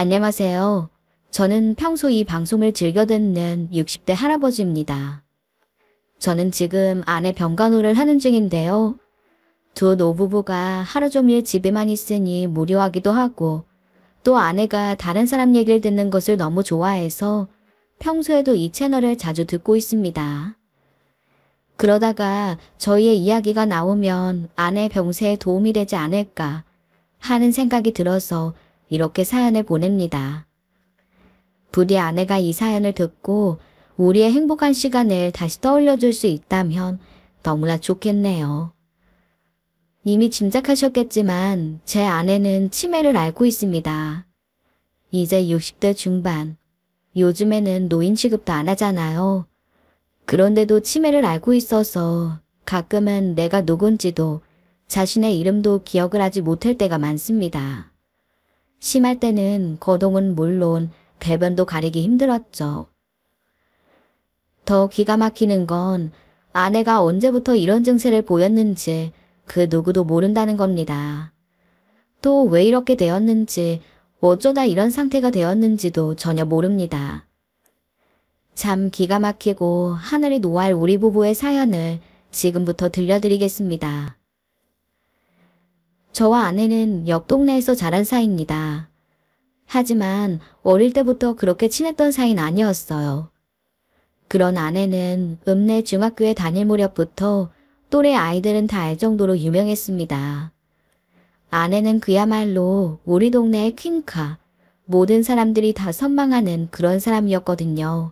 안녕하세요. 저는 평소 이 방송을 즐겨 듣는 60대 할아버지입니다. 저는 지금 아내 병간호를 하는 중인데요. 두 노부부가 하루 종일 집에만 있으니 무료하기도 하고 또 아내가 다른 사람 얘기를 듣는 것을 너무 좋아해서 평소에도 이 채널을 자주 듣고 있습니다. 그러다가 저희의 이야기가 나오면 아내 병세에 도움이 되지 않을까 하는 생각이 들어서 이렇게 사연을 보냅니다. 부디 아내가 이 사연을 듣고 우리의 행복한 시간을 다시 떠올려줄 수 있다면 너무나 좋겠네요. 이미 짐작하셨겠지만 제 아내는 치매를 앓고 있습니다. 이제 60대 중반. 요즘에는 노인 취급도 안 하잖아요. 그런데도 치매를 앓고 있어서 가끔은 내가 누군지도 자신의 이름도 기억을 하지 못할 때가 많습니다. 심할 때는 거동은 물론 배변도 가리기 힘들었죠. 더 기가 막히는 건 아내가 언제부터 이런 증세를 보였는지 그 누구도 모른다는 겁니다. 또 왜 이렇게 되었는지 어쩌다 이런 상태가 되었는지도 전혀 모릅니다. 참 기가 막히고 하늘이 노할 우리 부부의 사연을 지금부터 들려드리겠습니다. 저와 아내는 옆 동네에서 자란 사이입니다. 하지만 어릴 때부터 그렇게 친했던 사이는 아니었어요. 그런 아내는 읍내 중학교에 다닐 무렵부터 또래 아이들은 다 알 정도로 유명했습니다. 아내는 그야말로 우리 동네의 퀸카, 모든 사람들이 다 선망하는 그런 사람이었거든요.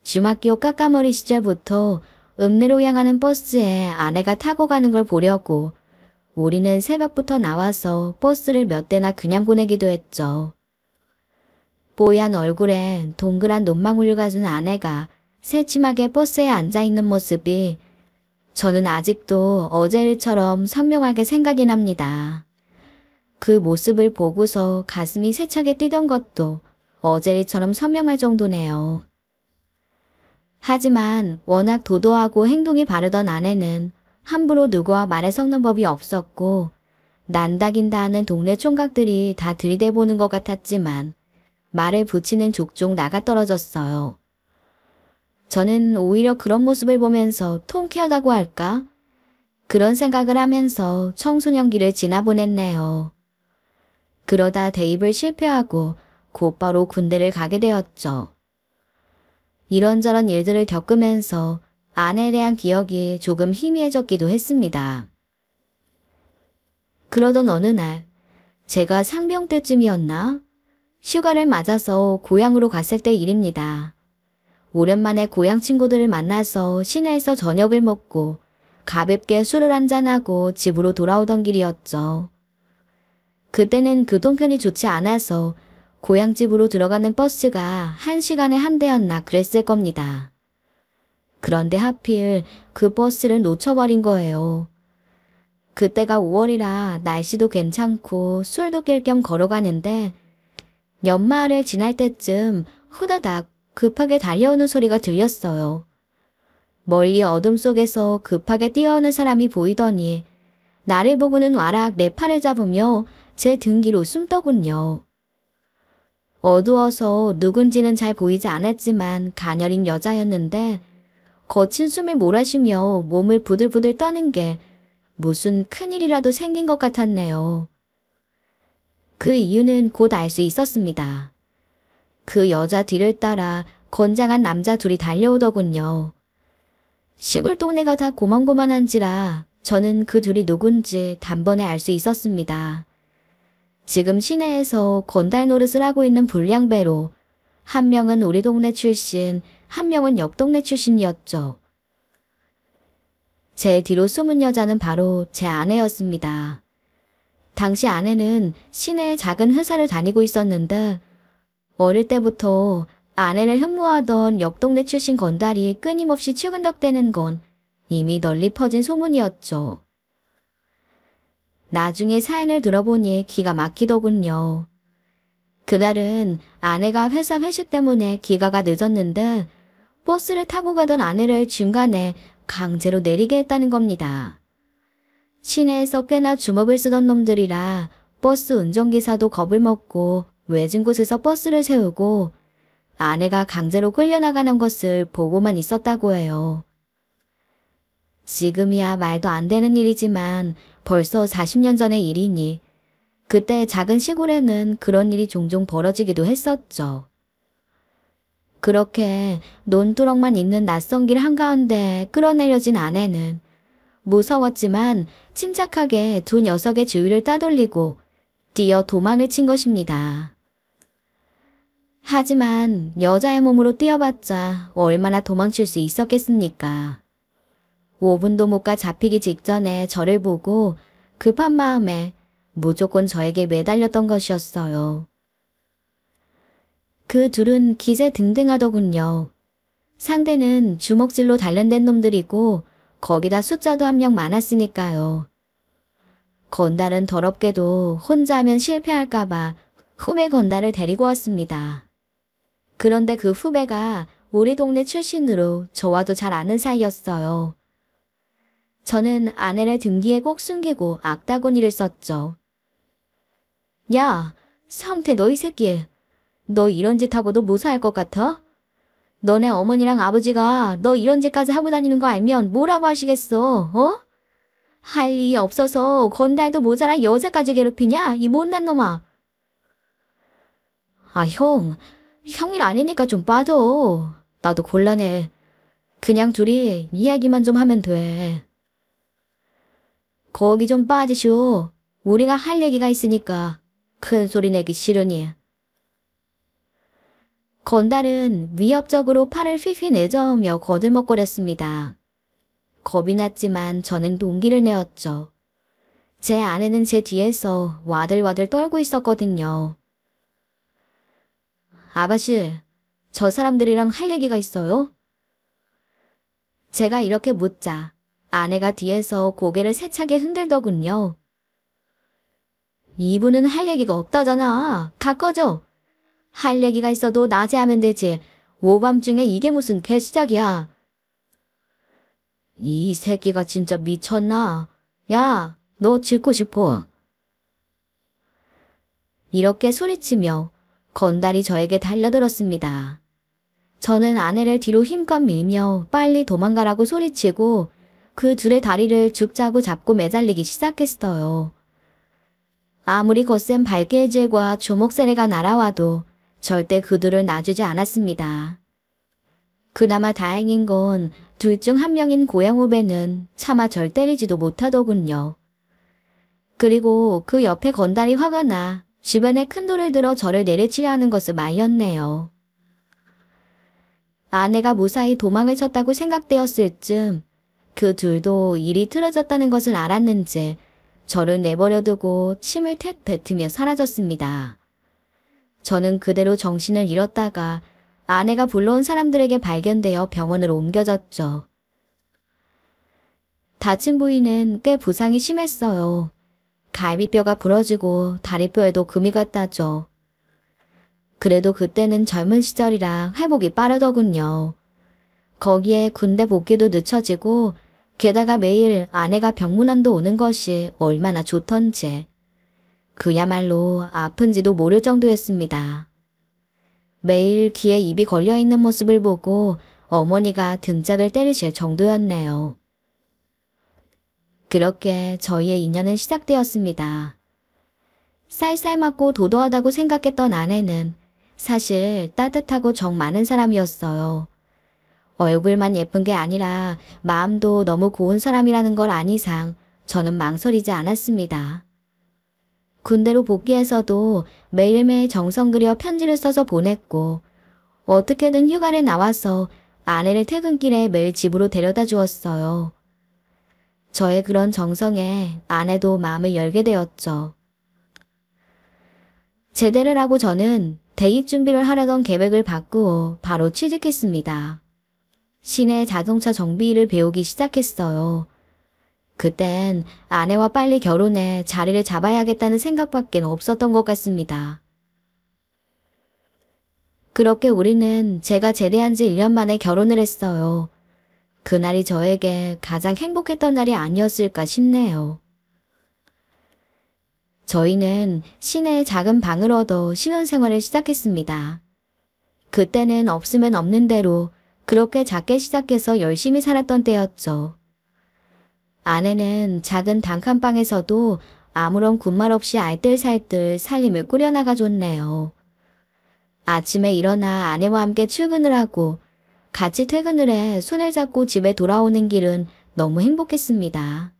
중학교 까까머리 시절부터 읍내로 향하는 버스에 아내가 타고 가는 걸 보려고 우리는 새벽부터 나와서 버스를 몇 대나 그냥 보내기도 했죠. 뽀얀 얼굴에 동그란 눈망울을 가진 아내가 새침하게 버스에 앉아있는 모습이 저는 아직도 어제 일처럼 선명하게 생각이 납니다. 그 모습을 보고서 가슴이 세차게 뛰던 것도 어제 일처럼 선명할 정도네요. 하지만 워낙 도도하고 행동이 바르던 아내는 함부로 누구와 말에 섞는 법이 없었고 난다긴다 하는 동네 총각들이 다 들이대보는 것 같았지만 말을 붙이는 족족 나가떨어졌어요. 저는 오히려 그런 모습을 보면서 통쾌하다고 할까? 그런 생각을 하면서 청소년기를 지나보냈네요. 그러다 대입을 실패하고 곧바로 군대를 가게 되었죠. 이런저런 일들을 겪으면서 아내에 대한 기억이 조금 희미해졌기도 했습니다. 그러던 어느 날 제가 상병 때쯤이었나? 휴가를 맞아서 고향으로 갔을 때 일입니다. 오랜만에 고향 친구들을 만나서 시내에서 저녁을 먹고 가볍게 술을 한잔하고 집으로 돌아오던 길이었죠. 그때는 교통편이 좋지 않아서 고향집으로 들어가는 버스가 1시간에 한 대였나 그랬을 겁니다. 그런데 하필 그 버스를 놓쳐버린 거예요. 그때가 5월이라 날씨도 괜찮고 술도 깰 겸 걸어가는데 옆마을을 지날 때쯤 후다닥 급하게 달려오는 소리가 들렸어요. 멀리 어둠 속에서 급하게 뛰어오는 사람이 보이더니 나를 보고는 와락 내 팔을 잡으며 제 등 뒤로 숨더군요. 어두워서 누군지는 잘 보이지 않았지만 가녀린 여자였는데 거친 숨을 몰아쉬며 몸을 부들부들 떠는 게 무슨 큰일이라도 생긴 것 같았네요. 그 이유는 곧 알 수 있었습니다. 그 여자 뒤를 따라 건장한 남자 둘이 달려오더군요. 시골 동네가 다 고만고만한지라 저는 그 둘이 누군지 단번에 알 수 있었습니다. 지금 시내에서 건달 노릇을 하고 있는 불량배로 한 명은 우리 동네 출신, 한 명은 옆 동네 출신이었죠. 제 뒤로 숨은 여자는 바로 제 아내였습니다. 당시 아내는 시내의 작은 회사를 다니고 있었는데 어릴 때부터 아내를 흠모하던 옆 동네 출신 건달이 끊임없이 추근덕대는 건 이미 널리 퍼진 소문이었죠. 나중에 사연을 들어보니 기가 막히더군요. 그날은 아내가 회사 회식 때문에 귀가가 늦었는데 버스를 타고 가던 아내를 중간에 강제로 내리게 했다는 겁니다. 시내에서 꽤나 주먹을 쓰던 놈들이라 버스 운전기사도 겁을 먹고 외진 곳에서 버스를 세우고 아내가 강제로 끌려나가는 것을 보고만 있었다고 해요. 지금이야 말도 안 되는 일이지만 벌써 40년 전의 일이니 그때 작은 시골에는 그런 일이 종종 벌어지기도 했었죠. 그렇게 논두렁만 있는 낯선 길 한가운데 끌어내려진 아내는 무서웠지만 침착하게 두 녀석의 주위를 따돌리고 뛰어 도망을 친 것입니다. 하지만 여자의 몸으로 뛰어봤자 얼마나 도망칠 수 있었겠습니까? 5분도 못 가 잡히기 직전에 저를 보고 급한 마음에 무조건 저에게 매달렸던 것이었어요. 그 둘은 기세등등하더군요. 상대는 주먹질로 단련된 놈들이고 거기다 숫자도 한 명 많았으니까요. 건달은 더럽게도 혼자 하면 실패할까봐 후배 건달을 데리고 왔습니다. 그런데 그 후배가 우리 동네 출신으로 저와도 잘 아는 사이였어요. 저는 아내를 등 뒤에 꼭 숨기고 악다구니를 썼죠. 야, 성태 너 이 새끼. 너 이런 짓 하고도 무사할 것 같아? 너네 어머니랑 아버지가 너 이런 짓까지 하고 다니는 거 알면 뭐라고 하시겠어, 어? 할 일이 없어서 건달도 모자라 여자까지 괴롭히냐, 이 못난 놈아. 아, 형일 아니니까 좀 빠져. 나도 곤란해. 그냥 둘이 이야기만 좀 하면 돼. 거기 좀 빠지쇼. 우리가 할 얘기가 있으니까 큰 소리 내기 싫으니. 건달은 위협적으로 팔을 휘휘 내저으며 거들먹거렸습니다. 겁이 났지만 저는 동기를 내었죠. 제 아내는 제 뒤에서 와들와들 떨고 있었거든요. 아가씨, 저 사람들이랑 할 얘기가 있어요? 제가 이렇게 묻자 아내가 뒤에서 고개를 세차게 흔들더군요. 이분은 할 얘기가 없다잖아. 다 꺼져. 할 얘기가 있어도 낮에 하면 되지. 오밤중에 이게 무슨 개시작이야. 이 새끼가 진짜 미쳤나? 야, 너 짖고 싶어. 이렇게 소리치며 건달이 저에게 달려들었습니다. 저는 아내를 뒤로 힘껏 밀며 빨리 도망가라고 소리치고 그 둘의 다리를 죽자고 잡고 매달리기 시작했어요. 아무리 거센 발길질과 주먹세례가 날아와도 절대 그들을 놔주지 않았습니다. 그나마 다행인 건 둘 중 한 명인 고향 후배는 차마 절 때리지도 못하더군요. 그리고 그 옆에 건달이 화가 나 주변에 큰 돌을 들어 저를 내리치려 하는 것을 말렸네요. 아내가 무사히 도망을 쳤다고 생각되었을 즈음 그 둘도 일이 틀어졌다는 것을 알았는지 저를 내버려두고 침을 텟 뱉으며 사라졌습니다. 저는 그대로 정신을 잃었다가 아내가 불러온 사람들에게 발견되어 병원으로 옮겨졌죠. 다친 부위는 꽤 부상이 심했어요. 갈비뼈가 부러지고 다리뼈에도 금이 갔다죠. 그래도 그때는 젊은 시절이라 회복이 빠르더군요. 거기에 군대 복귀도 늦춰지고 게다가 매일 아내가 병문안도 오는 것이 얼마나 좋던지. 그야말로 아픈지도 모를 정도였습니다. 매일 귀에 입이 걸려있는 모습을 보고 어머니가 등짝을 때리실 정도였네요. 그렇게 저희의 인연은 시작되었습니다. 쌀쌀 맞고 도도하다고 생각했던 아내는 사실 따뜻하고 정 많은 사람이었어요. 얼굴만 예쁜 게 아니라 마음도 너무 고운 사람이라는 걸 안 이상 저는 망설이지 않았습니다. 군대로 복귀해서도 매일매일 정성 들여 편지를 써서 보냈고 어떻게든 휴가를 나와서 아내를 퇴근길에 매일 집으로 데려다 주었어요. 저의 그런 정성에 아내도 마음을 열게 되었죠. 제대를 하고 저는 대입 준비를 하려던 계획을 바꾸어 바로 취직했습니다. 시내 자동차 정비 일을 배우기 시작했어요. 그땐 아내와 빨리 결혼해 자리를 잡아야겠다는 생각밖에 없었던 것 같습니다. 그렇게 우리는 제가 제대한 지 1년 만에 결혼을 했어요. 그날이 저에게 가장 행복했던 날이 아니었을까 싶네요. 저희는 시내에 작은 방을 얻어 신혼생활을 시작했습니다. 그때는 없으면 없는 대로 그렇게 작게 시작해서 열심히 살았던 때였죠. 아내는 작은 단칸방에서도 아무런 군말 없이 알뜰살뜰 살림을 꾸려나가 줬네요. 아침에 일어나 아내와 함께 출근을 하고 같이 퇴근을 해 손을 잡고 집에 돌아오는 길은 너무 행복했습니다.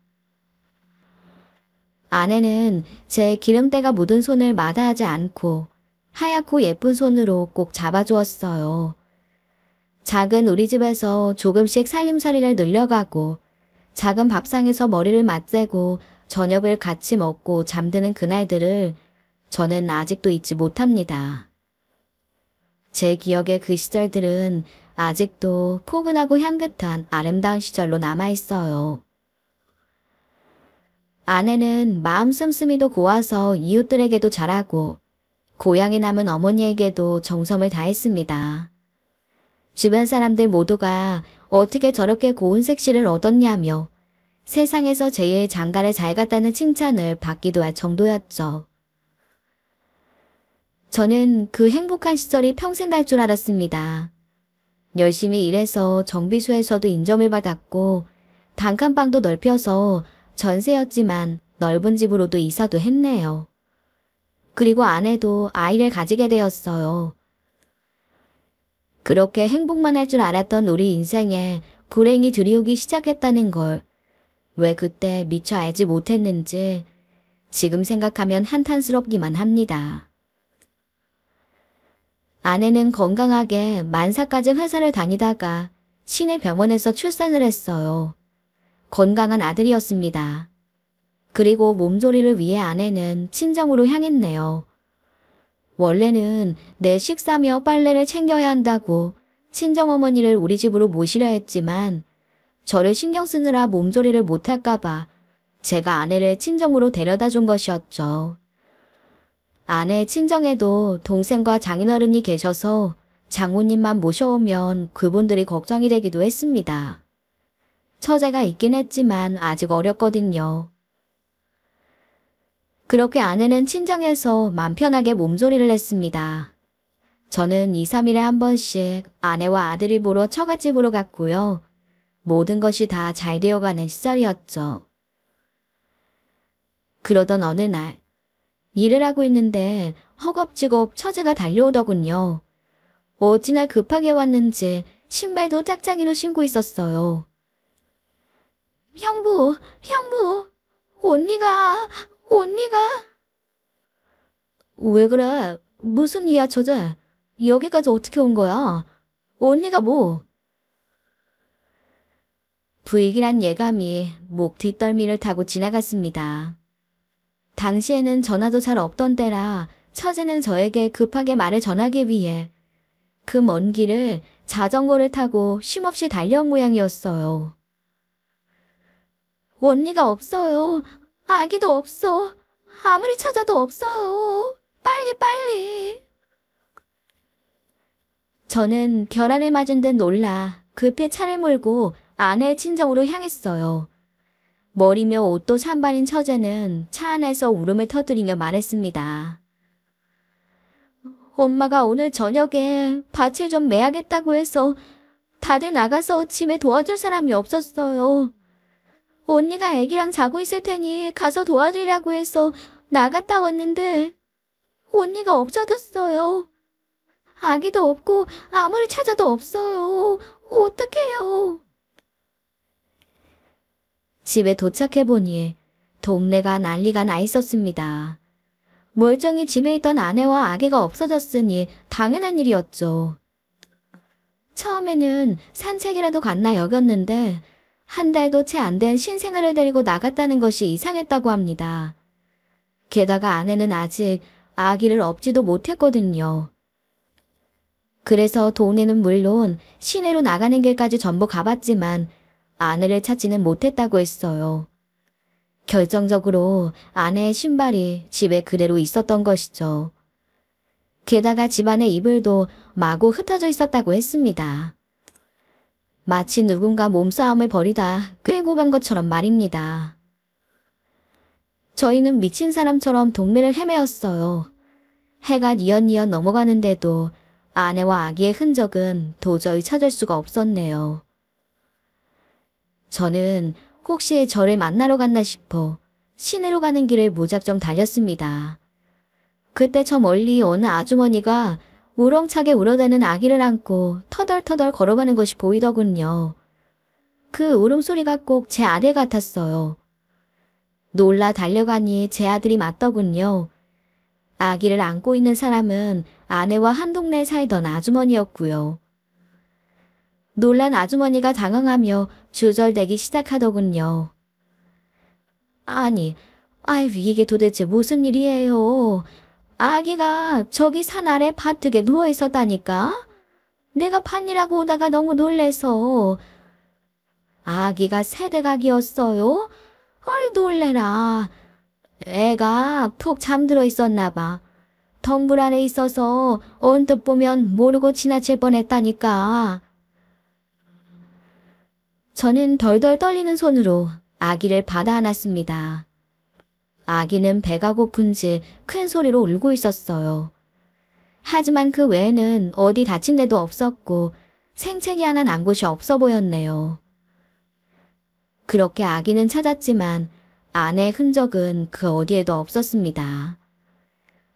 아내는 제 기름때가 묻은 손을 마다하지 않고 하얗고 예쁜 손으로 꼭 잡아주었어요. 작은 우리 집에서 조금씩 살림살이를 늘려가고 작은 밥상에서 머리를 맞대고 저녁을 같이 먹고 잠드는 그날들을 저는 아직도 잊지 못합니다. 제 기억의 그 시절들은 아직도 포근하고 향긋한 아름다운 시절로 남아있어요. 아내는 마음 씀씀이도 고와서 이웃들에게도 잘하고 고향에 남은 어머니에게도 정성을 다했습니다. 주변 사람들 모두가 어떻게 저렇게 고운 색시를 얻었냐며 세상에서 제일 장가를 잘 갔다는 칭찬을 받기도 할 정도였죠. 저는 그 행복한 시절이 평생 갈 줄 알았습니다. 열심히 일해서 정비소에서도 인정을 받았고 단칸방도 넓혀서 전세였지만 넓은 집으로도 이사도 했네요. 그리고 아내도 아이를 가지게 되었어요. 그렇게 행복만 할 줄 알았던 우리 인생에 불행이 들이오기 시작했다는 걸 왜 그때 미처 알지 못했는지 지금 생각하면 한탄스럽기만 합니다. 아내는 건강하게 만사까지 회사를 다니다가 시내 병원에서 출산을 했어요. 건강한 아들이었습니다. 그리고 몸조리를 위해 아내는 친정으로 향했네요. 원래는 내 식사며 빨래를 챙겨야 한다고 친정어머니를 우리 집으로 모시려 했지만 저를 신경 쓰느라 몸조리를 못할까봐 제가 아내를 친정으로 데려다 준 것이었죠. 아내 친정에도 동생과 장인어른이 계셔서 장모님만 모셔오면 그분들이 걱정이 되기도 했습니다. 처제가 있긴 했지만 아직 어렸거든요. 그렇게 아내는 친정에서 맘 편하게 몸조리를 했습니다. 저는 2, 3일에 한 번씩 아내와 아들을 보러 처갓집으로 갔고요. 모든 것이 다 잘 되어가는 시절이었죠. 그러던 어느 날 일을 하고 있는데 허겁지겁 처제가 달려오더군요. 어찌나 급하게 왔는지 신발도 짝짝이로 신고 있었어요. 형부, 언니가. 왜 그래? 무슨 일이야, 처제? 여기까지 어떻게 온 거야? 언니가 뭐? 불길한 예감이 목 뒷덜미를 타고 지나갔습니다. 당시에는 전화도 잘 없던 때라 처제는 저에게 급하게 말을 전하기 위해 그 먼 길을 자전거를 타고 쉼없이 달려온 모양이었어요. 언니가 없어요. 아기도 없어. 아무리 찾아도 없어요. 빨리. 저는 결함을 맞은 듯 놀라 급히 차를 몰고 아내의 친정으로 향했어요. 머리며 옷도 산발인 처제는 차 안에서 울음을 터뜨리며 말했습니다. 엄마가 오늘 저녁에 밭을 좀 매야겠다고 해서 다들 나가서 집에 도와줄 사람이 없었어요. 언니가 애기랑 자고 있을 테니 가서 도와주려고 해서 나갔다 왔는데 언니가 없어졌어요. 아기도 없고 아무리 찾아도 없어요. 어떡해요. 집에 도착해보니 동네가 난리가 나 있었습니다. 멀쩡히 집에 있던 아내와 아기가 없어졌으니 당연한 일이었죠. 처음에는 산책이라도 갔나 여겼는데 한 달도 채 안 된 신생아를 데리고 나갔다는 것이 이상했다고 합니다. 게다가 아내는 아직 아기를 업지도 못했거든요. 그래서 동네는 물론 시내로 나가는 길까지 전부 가봤지만 아내를 찾지는 못했다고 했어요. 결정적으로 아내의 신발이 집에 그대로 있었던 것이죠. 게다가 집안의 이불도 마구 흩어져 있었다고 했습니다. 마치 누군가 몸싸움을 벌이다 끌고 간 것처럼 말입니다. 저희는 미친 사람처럼 동네를 헤매었어요. 해가 뉘엿뉘엿 넘어가는데도 아내와 아기의 흔적은 도저히 찾을 수가 없었네요. 저는 혹시 저를 만나러 갔나 싶어 시내로 가는 길을 무작정 달렸습니다. 그때 저 멀리 어느 아주머니가 우렁차게 울어대는 아기를 안고 터덜터덜 걸어가는 것이 보이더군요. 그 울음소리가 꼭 제 아들 같았어요. 놀라 달려가니 제 아들이 맞더군요. 아기를 안고 있는 사람은 아내와 한 동네에 살던 아주머니였고요. 놀란 아주머니가 당황하며 주절대기 시작하더군요. 아니, 아이 이게 도대체 무슨 일이에요? 아기가 저기 산 아래 밭흙에 누워 있었다니까? 내가 판이라고 오다가 너무 놀래서. 아기가 새대각이었어요? 헐 놀래라. 애가 푹 잠들어 있었나 봐. 덩굴 안에 있어서 언뜻 보면 모르고 지나칠 뻔했다니까. 저는 덜덜 떨리는 손으로 아기를 받아 안았습니다. 아기는 배가 고픈지 큰 소리로 울고 있었어요. 하지만 그 외에는 어디 다친 데도 없었고 생채기 하나 난 곳이 없어 보였네요. 그렇게 아기는 찾았지만 아내의 흔적은 그 어디에도 없었습니다.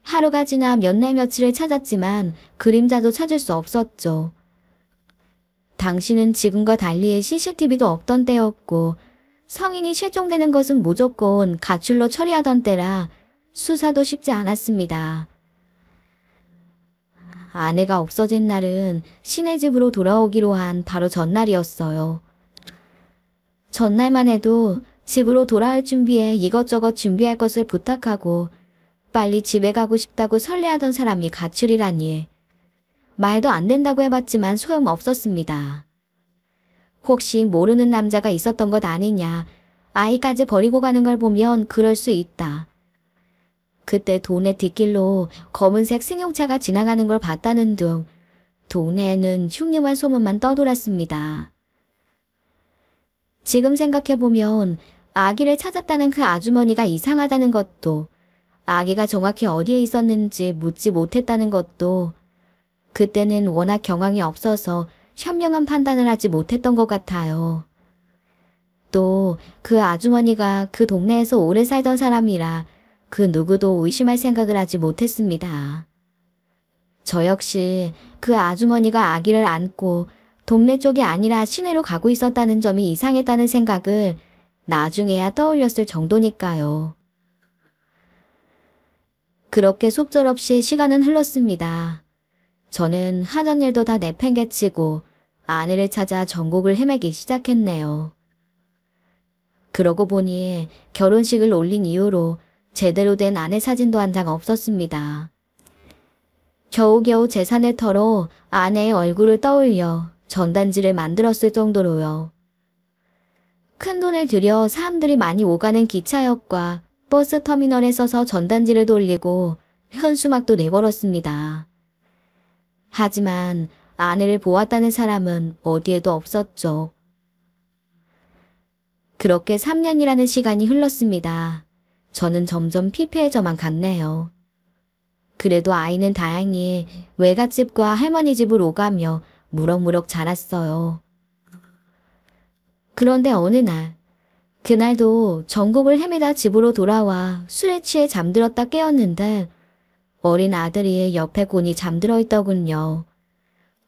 하루가 지나 몇 날 며칠을 찾았지만 그림자도 찾을 수 없었죠. 당시는 지금과 달리 CCTV도 없던 때였고 성인이 실종되는 것은 무조건 가출로 처리하던 때라 수사도 쉽지 않았습니다. 아내가 없어진 날은 시내 집으로 돌아오기로 한 바로 전날이었어요. 전날만 해도 집으로 돌아올 준비에 이것저것 준비할 것을 부탁하고 빨리 집에 가고 싶다고 설레하던 사람이 가출이라니. 말도 안 된다고 해봤지만 소용없었습니다. 혹시 모르는 남자가 있었던 것 아니냐. 아이까지 버리고 가는 걸 보면 그럴 수 있다. 그때 동네 뒷길로 검은색 승용차가 지나가는 걸 봤다는 둥 동네에는 흉흉한 소문만 떠돌았습니다. 지금 생각해보면 아기를 찾았다는 그 아주머니가 이상하다는 것도 아기가 정확히 어디에 있었는지 묻지 못했다는 것도 그때는 워낙 경황이 없어서 현명한 판단을 하지 못했던 것 같아요. 또 그 아주머니가 그 동네에서 오래 살던 사람이라 그 누구도 의심할 생각을 하지 못했습니다. 저 역시 그 아주머니가 아기를 안고 동네 쪽이 아니라 시내로 가고 있었다는 점이 이상했다는 생각을 나중에야 떠올렸을 정도니까요. 그렇게 속절없이 시간은 흘렀습니다. 저는 하던 일도 다 내팽개치고 아내를 찾아 전국을 헤매기 시작했네요. 그러고 보니 결혼식을 올린 이후로 제대로 된 아내 사진도 한 장 없었습니다. 겨우겨우 재산을 털어 아내의 얼굴을 떠올려 전단지를 만들었을 정도로요. 큰돈을 들여 사람들이 많이 오가는 기차역과 버스 터미널에 서서 전단지를 돌리고 현수막도 내걸었습니다. 하지만 아내를 보았다는 사람은 어디에도 없었죠. 그렇게 3년이라는 시간이 흘렀습니다. 저는 점점 피폐해져만 갔네요. 그래도 아이는 다행히 외갓집과 할머니 집을 오가며 무럭무럭 자랐어요. 그런데 어느 날, 그날도 전국을 헤매다 집으로 돌아와 술에 취해 잠들었다 깨었는데 어린 아들이 옆에 곤히 잠들어 있더군요.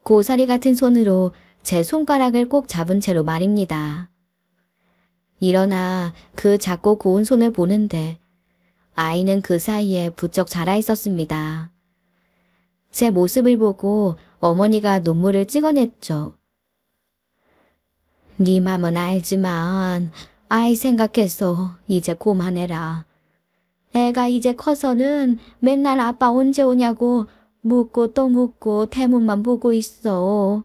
고사리 같은 손으로 제 손가락을 꼭 잡은 채로 말입니다. 일어나 그 작고 고운 손을 보는데 아이는 그 사이에 부쩍 자라 있었습니다. 제 모습을 보고 어머니가 눈물을 찍어냈죠. 네 맘은 알지만 아이 생각해서 이제 그만해라. 애가 이제 커서는 맨날 아빠 언제 오냐고 묻고 또 묻고 대문만 보고 있어.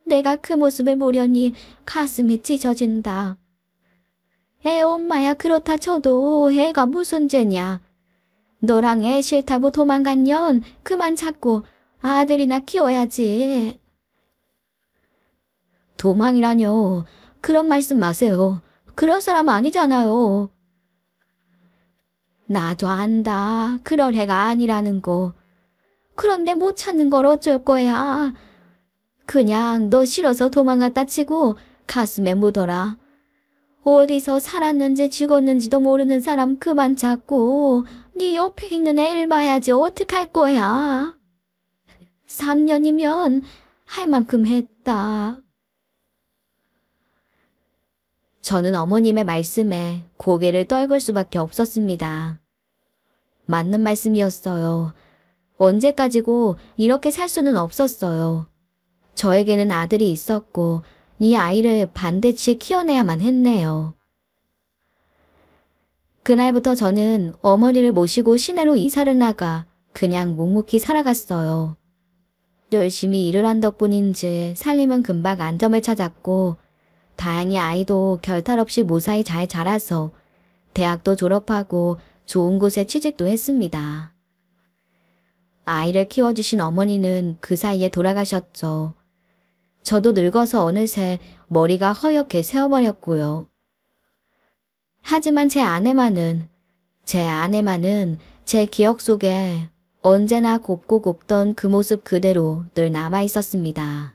내가 그 모습을 보려니 가슴이 찢어진다. 애 엄마야 그렇다 쳐도 애가 무슨 죄냐. 너랑 애 싫다고 도망간 년 그만 찾고 아들이나 키워야지. 도망이라뇨. 그런 말씀 마세요. 그런 사람 아니잖아요. 나도 안다. 그럴 애가 아니라는 거. 그런데 못 찾는 걸 어쩔 거야. 그냥 너 싫어서 도망갔다 치고 가슴에 묻어라. 어디서 살았는지 죽었는지도 모르는 사람 그만 찾고 네 옆에 있는 애를 봐야지 어떡할 거야. 3년이면 할 만큼 했다. 저는 어머님의 말씀에 고개를 떨굴 수밖에 없었습니다. 맞는 말씀이었어요. 언제까지고 이렇게 살 수는 없었어요. 저에게는 아들이 있었고 이 아이를 반드시 키워내야만 했네요. 그날부터 저는 어머니를 모시고 시내로 이사를 나가 그냥 묵묵히 살아갔어요. 열심히 일을 한 덕분인지 살림은 금방 안정을 찾았고 다행히 아이도 결탈 없이 무사히 잘 자라서 대학도 졸업하고 좋은 곳에 취직도 했습니다. 아이를 키워주신 어머니는 그 사이에 돌아가셨죠. 저도 늙어서 어느새 머리가 허옇게 새어버렸고요. 하지만 제 아내만은 제 기억 속에 언제나 곱고 곱던 그 모습 그대로 늘 남아있었습니다.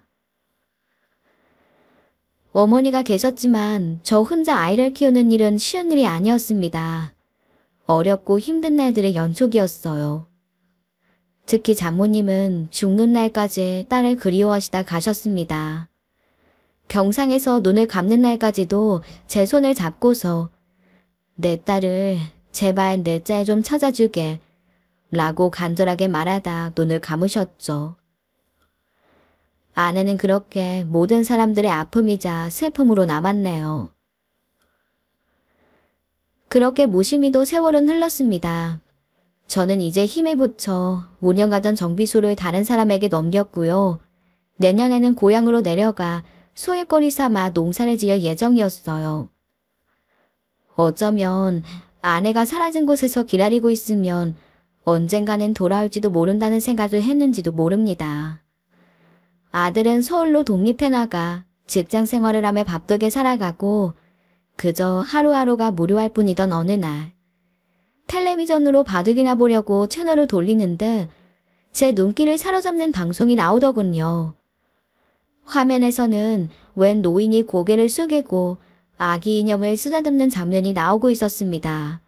어머니가 계셨지만 저 혼자 아이를 키우는 일은 쉬운 일이 아니었습니다. 어렵고 힘든 날들의 연속이었어요. 특히 장모님은 죽는 날까지 딸을 그리워하시다 가셨습니다. 병상에서 눈을 감는 날까지도 제 손을 잡고서 내 딸을 제발 내 짤 좀 찾아주게 라고 간절하게 말하다 눈을 감으셨죠. 아내는 그렇게 모든 사람들의 아픔이자 슬픔으로 남았네요. 그렇게 무심히도 세월은 흘렀습니다. 저는 이제 힘을 붙여 5년 가던 정비소를 다른 사람에게 넘겼고요. 내년에는 고향으로 내려가 소일거리 삼아 농사를 지을 예정이었어요. 어쩌면 아내가 사라진 곳에서 기다리고 있으면 언젠가는 돌아올지도 모른다는 생각을 했는지도 모릅니다. 아들은 서울로 독립해 나가 직장 생활을 하며 바쁘게 살아가고 그저 하루하루가 무료할 뿐이던 어느 날 텔레비전으로 바둑이나 보려고 채널을 돌리는데 제 눈길을 사로잡는 방송이 나오더군요. 화면에서는 웬 노인이 고개를 숙이고 아기 인형을 쓰다듬는 장면이 나오고 있었습니다.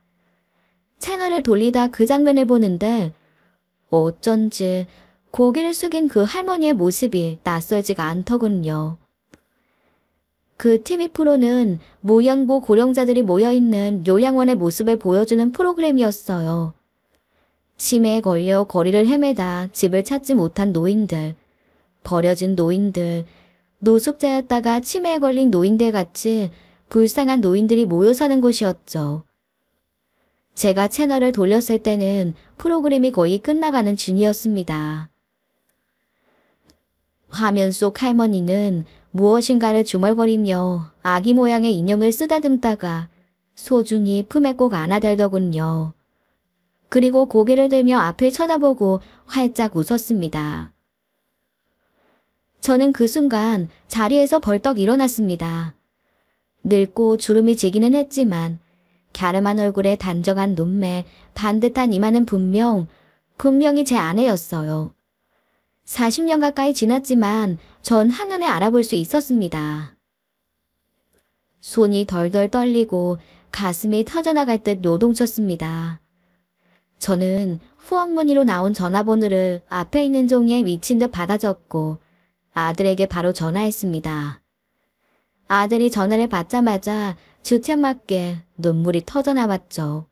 채널을 돌리다 그 장면을 보는데 어쩐지 고개를 숙인 그 할머니의 모습이 낯설지가 않더군요. 그 TV 프로는 무연고 고령자들이 모여있는 요양원의 모습을 보여주는 프로그램이었어요. 치매에 걸려 거리를 헤매다 집을 찾지 못한 노인들, 버려진 노인들, 노숙자였다가 치매에 걸린 노인들 같이 불쌍한 노인들이 모여 사는 곳이었죠. 제가 채널을 돌렸을 때는 프로그램이 거의 끝나가는 중이었습니다. 화면 속 할머니는 무엇인가를 중얼거리며 아기 모양의 인형을 쓰다듬다가 소중히 품에 꼭 안아들더군요. 그리고 고개를 들며 앞을 쳐다보고 활짝 웃었습니다. 저는 그 순간 자리에서 벌떡 일어났습니다. 늙고 주름이 지기는 했지만 갸름한 얼굴에 단정한 눈매, 반듯한 이마는 분명히 제 아내였어요. 40년 가까이 지났지만 전 한눈에 알아볼 수 있었습니다. 손이 덜덜 떨리고 가슴이 터져나갈 듯 요동쳤습니다. 저는 후원문의로 나온 전화번호를 앞에 있는 종이에 미친 듯 받아 적고 아들에게 바로 전화했습니다. 아들이 전화를 받자마자 주책맞게 눈물이 터져나왔죠.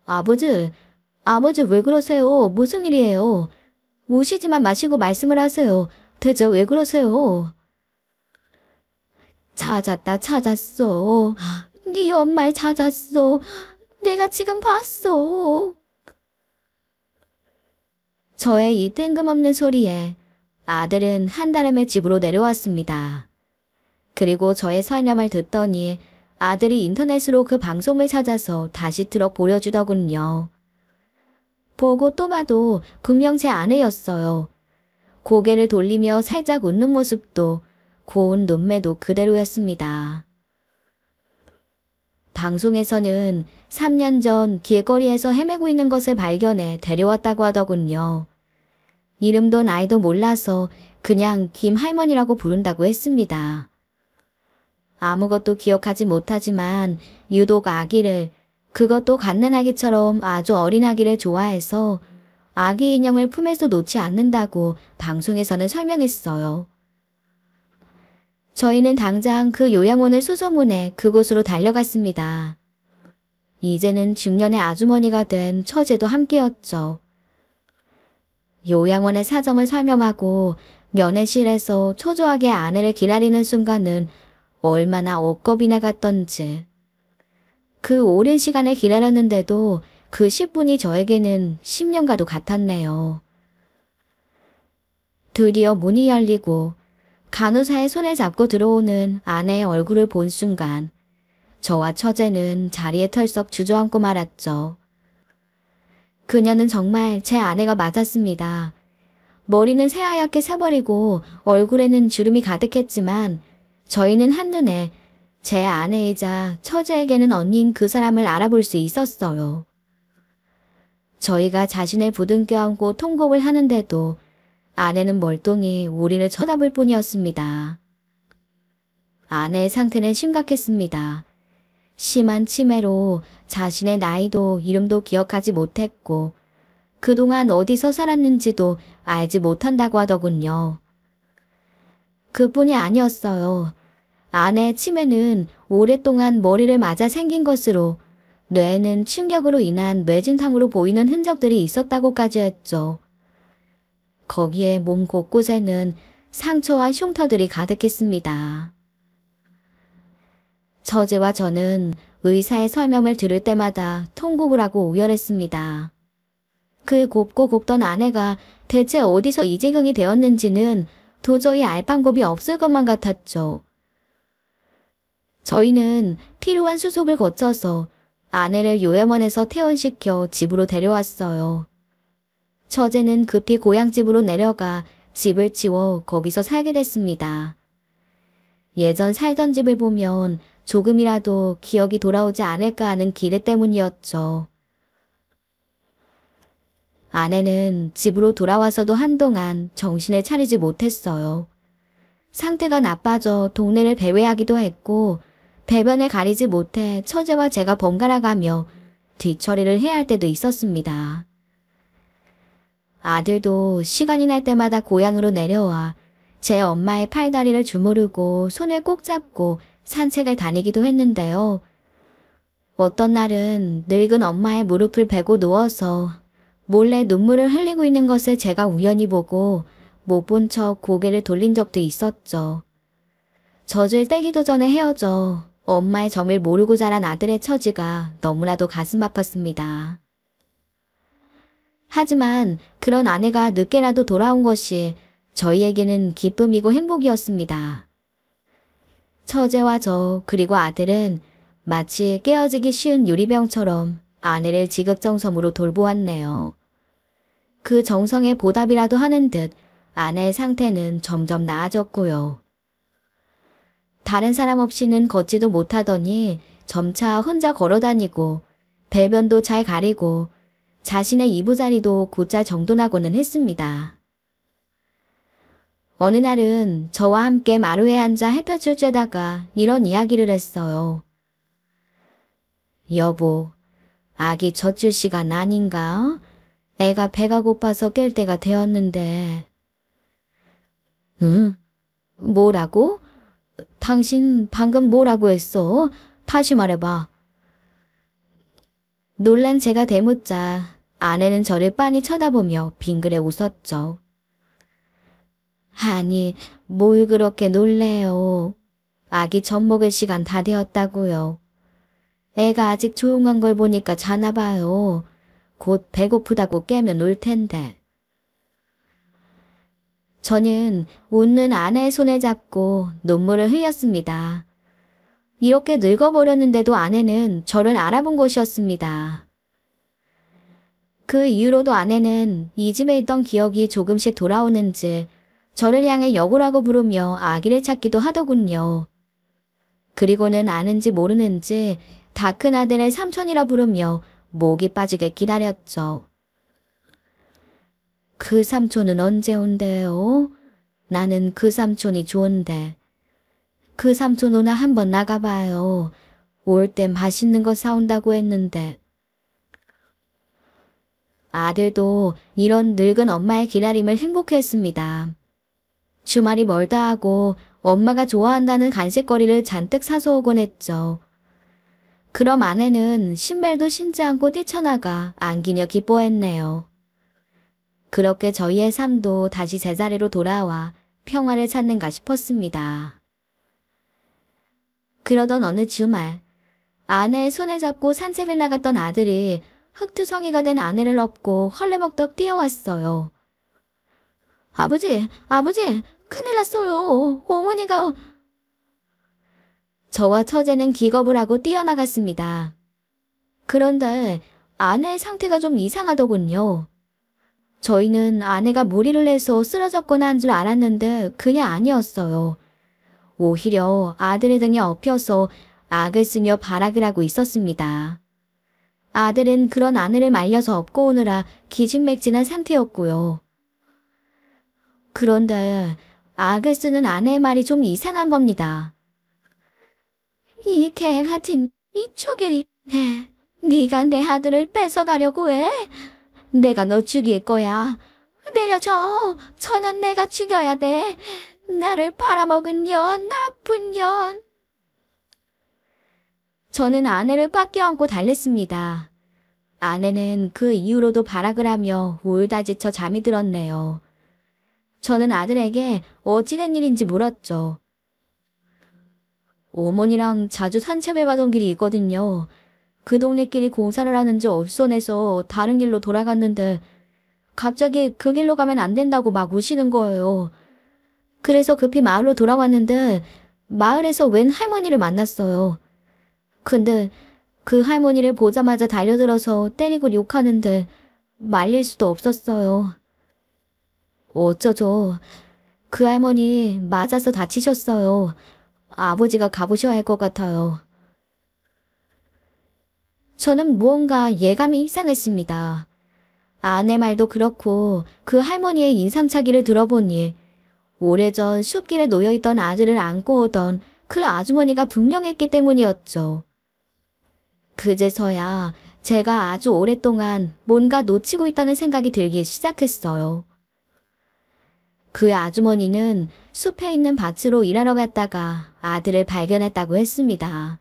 아버지 왜 그러세요? 무슨 일이에요? 우시지만 마시고 말씀을 하세요. 대체 왜 그러세요? 찾았어. 네 엄마를 찾았어. 내가 지금 봤어. 저의 이 뜬금없는 소리에 아들은 한달음에 집으로 내려왔습니다. 그리고 저의 설명을 듣더니 아들이 인터넷으로 그 방송을 찾아서 다시 틀어 보여주더군요. 보고 또 봐도 분명 제 아내였어요. 고개를 돌리며 살짝 웃는 모습도 고운 눈매도 그대로였습니다. 방송에서는 3년 전 길거리에서 헤매고 있는 것을 발견해 데려왔다고 하더군요. 이름도 나이도 몰라서 그냥 김 할머니라고 부른다고 했습니다. 아무것도 기억하지 못하지만 유독 아기를, 그것도 갓난아기처럼 아주 어린 아기를 좋아해서 아기 인형을 품에서 놓지 않는다고 방송에서는 설명했어요. 저희는 당장 그 요양원을 수소문해 그곳으로 달려갔습니다. 이제는 중년의 아주머니가 된 처제도 함께였죠. 요양원의 사정을 설명하고 면회실에서 초조하게 아내를 기다리는 순간은 얼마나 억겁이 나갔던지. 그 오랜 시간을 기다렸는데도 그 10분이 저에게는 10년과도 같았네요. 드디어 문이 열리고 간호사의 손을 잡고 들어오는 아내의 얼굴을 본 순간 저와 처제는 자리에 털썩 주저앉고 말았죠. 그녀는 정말 제 아내가 맞았습니다. 머리는 새하얗게 새버리고 얼굴에는 주름이 가득했지만 저희는 한눈에 제 아내이자 처제에게는 언니인 그 사람을 알아볼 수 있었어요. 저희가 자신을 부둥켜 안고 통곡을 하는데도 아내는 멀뚱히 우리를 쳐다볼 뿐이었습니다. 아내의 상태는 심각했습니다. 심한 치매로 자신의 나이도 이름도 기억하지 못했고 그동안 어디서 살았는지도 알지 못한다고 하더군요. 그뿐이 아니었어요. 아내의 치매는 오랫동안 머리를 맞아 생긴 것으로 뇌에는 충격으로 인한 뇌진탕으로 보이는 흔적들이 있었다고까지 했죠. 거기에 몸 곳곳에는 상처와 흉터들이 가득했습니다. 처제와 저는 의사의 설명을 들을 때마다 통곡을 하고 오열했습니다. 그 곱고 곱던 아내가 대체 어디서 이 지경이 되었는지는 도저히 알 방법이 없을 것만 같았죠. 저희는 필요한 수속을 거쳐서 아내를 요양원에서 퇴원시켜 집으로 데려왔어요. 처제는 급히 고향집으로 내려가 집을 치워 거기서 살게 됐습니다. 예전 살던 집을 보면 조금이라도 기억이 돌아오지 않을까 하는 기대 때문이었죠. 아내는 집으로 돌아와서도 한동안 정신을 차리지 못했어요. 상태가 나빠져 동네를 배회하기도 했고 배변을 가리지 못해 처제와 제가 번갈아가며 뒤처리를 해야 할 때도 있었습니다. 아들도 시간이 날 때마다 고향으로 내려와 제 엄마의 팔다리를 주무르고 손을 꼭 잡고 산책을 다니기도 했는데요. 어떤 날은 늙은 엄마의 무릎을 베고 누워서 몰래 눈물을 흘리고 있는 것을 제가 우연히 보고 못 본 척 고개를 돌린 적도 있었죠. 젖을 떼기도 전에 헤어져 엄마의 점을 모르고 자란 아들의 처지가 너무나도 가슴 아팠습니다. 하지만 그런 아내가 늦게라도 돌아온 것이 저희에게는 기쁨이고 행복이었습니다. 처제와 저 그리고 아들은 마치 깨어지기 쉬운 유리병처럼 아내를 지극정성으로 돌보았네요. 그 정성에 보답이라도 하는 듯 아내의 상태는 점점 나아졌고요. 다른 사람 없이는 걷지도 못하더니 점차 혼자 걸어다니고 배변도 잘 가리고 자신의 이부자리도 곧잘 정돈하고는 했습니다. 어느 날은 저와 함께 마루에 앉아 햇볕을 쬐다가 이런 이야기를 했어요. 여보, 아기 젖줄 시간 아닌가? 애가 배가 고파서 깰 때가 되었는데. 응? 뭐라고? 당신 방금 뭐라고 했어? 다시 말해봐. 놀란 제가 대묻자 아내는 저를 빤히 쳐다보며 빙그레 웃었죠. 아니, 뭘 그렇게 놀래요. 아기 젖 먹을 시간 다 되었다고요. 애가 아직 조용한 걸 보니까 자나 봐요. 곧 배고프다고 깨면 올 텐데. 저는 웃는 아내의 손을 잡고 눈물을 흘렸습니다. 이렇게 늙어버렸는데도 아내는 저를 알아본 것이었습니다. 그 이후로도 아내는 이 집에 있던 기억이 조금씩 돌아오는지 저를 향해 여보라고 부르며 아기를 찾기도 하더군요. 그리고는 아는지 모르는지 다 큰 아들의 삼촌이라 부르며 목이 빠지게 기다렸죠. 그 삼촌은 언제 온대요? 나는 그 삼촌이 좋은데. 그 삼촌 오나 한번 나가봐요. 올 땐 맛있는 거 사온다고 했는데. 아들도 이런 늙은 엄마의 기다림을 행복해했습니다. 주말이 멀다 하고 엄마가 좋아한다는 간식거리를 잔뜩 사서 오곤 했죠. 그럼 아내는 신발도 신지 않고 뛰쳐나가 안기며 기뻐했네요. 그렇게 저희의 삶도 다시 제자리로 돌아와 평화를 찾는가 싶었습니다. 그러던 어느 주말, 아내의 손을 잡고 산책을 나갔던 아들이 흑투성이가 된 아내를 업고 헐레먹떡 뛰어왔어요. 아버지, 아버지, 큰일 났어요. 어머니가... 저와 처제는 기겁을 하고 뛰어나갔습니다. 그런데 아내의 상태가 좀 이상하더군요. 저희는 아내가 무리를 해서 쓰러졌거나 한 줄 알았는데 그게 아니었어요. 오히려 아들의 등에 엎여서 악을 쓰며 발악을 하고 있었습니다. 아들은 그런 아내를 말려서 업고 오느라 기진맥진한 상태였고요. 그런데 악을 쓰는 아내의 말이 좀 이상한 겁니다. 이 개 같은 이 초계리, 네가 내 아들을 뺏어가려고 해? 내가 너 죽일 거야. 내려줘. 저는 내가 죽여야 돼. 나를 팔아먹은 년, 나쁜 년. 저는 아내를 꽉 껴안고 달랬습니다. 아내는 그 이후로도 발악을 하며 울다 지쳐 잠이 들었네요. 저는 아들에게 어찌된 일인지 물었죠. 어머니랑 자주 산책을 가던 길이 있거든요. 그 동네 길이 공사를 하는지 어수선해서 다른 길로 돌아갔는데 갑자기 그 길로 가면 안 된다고 막 우시는 거예요. 그래서 급히 마을로 돌아왔는데 마을에서 웬 할머니를 만났어요. 근데 그 할머니를 보자마자 달려들어서 때리고 욕하는데 말릴 수도 없었어요. 어쩌죠. 그 할머니 맞아서 다치셨어요. 아버지가 가보셔야 할 것 같아요. 저는 무언가 예감이 이상했습니다. 아내 말도 그렇고 그 할머니의 인상착의를 들어보니 오래전 숲길에 놓여있던 아들을 안고 오던 그 아주머니가 분명했기 때문이었죠. 그제서야 제가 아주 오랫동안 뭔가 놓치고 있다는 생각이 들기 시작했어요. 그 아주머니는 숲에 있는 밭으로 일하러 갔다가 아들을 발견했다고 했습니다.